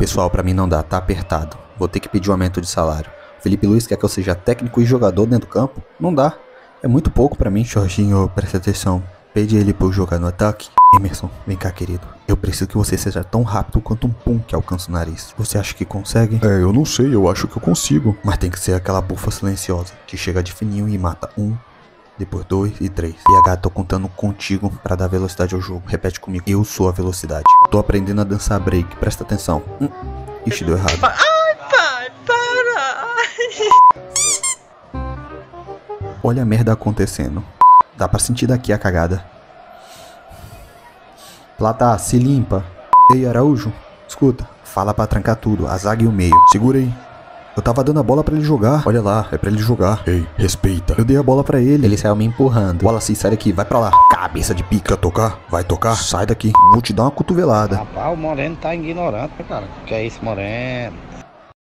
Pessoal, pra mim não dá, tá apertado. Vou ter que pedir um aumento de salário. Felipe Luiz quer que eu seja técnico e jogador dentro do campo? Não dá. É muito pouco pra mim. Jorginho, presta atenção. Pede ele pra eu jogar no ataque. Emerson, vem cá, querido. Eu preciso que você seja tão rápido quanto um pum que alcança o nariz. Você acha que consegue? Eu não sei, eu acho que eu consigo. Mas tem que ser aquela bufa silenciosa, que chega de fininho e mata um, depois 2 e 3. PH, tô contando contigo pra dar velocidade ao jogo. Repete comigo. Eu sou a velocidade. Tô aprendendo a dançar break. Presta atenção. Ixi, deu errado. Ai, pai, para! Olha a merda acontecendo. Dá pra sentir daqui a cagada. Plata, se limpa. Ei, Araújo, escuta. Fala pra trancar tudo, a zaga e o meio. Segura aí. Eu tava dando a bola pra ele jogar. Olha lá, é pra ele jogar. Ei, respeita. Eu dei a bola pra ele. Ele saiu me empurrando. Wallace, sai daqui, vai pra lá. Cabeça de pica. Quer tocar? Vai tocar? Sai daqui. Vou te dar uma cotovelada. Rapaz, o Moreno tá ignorante, cara. Que é isso, Moreno?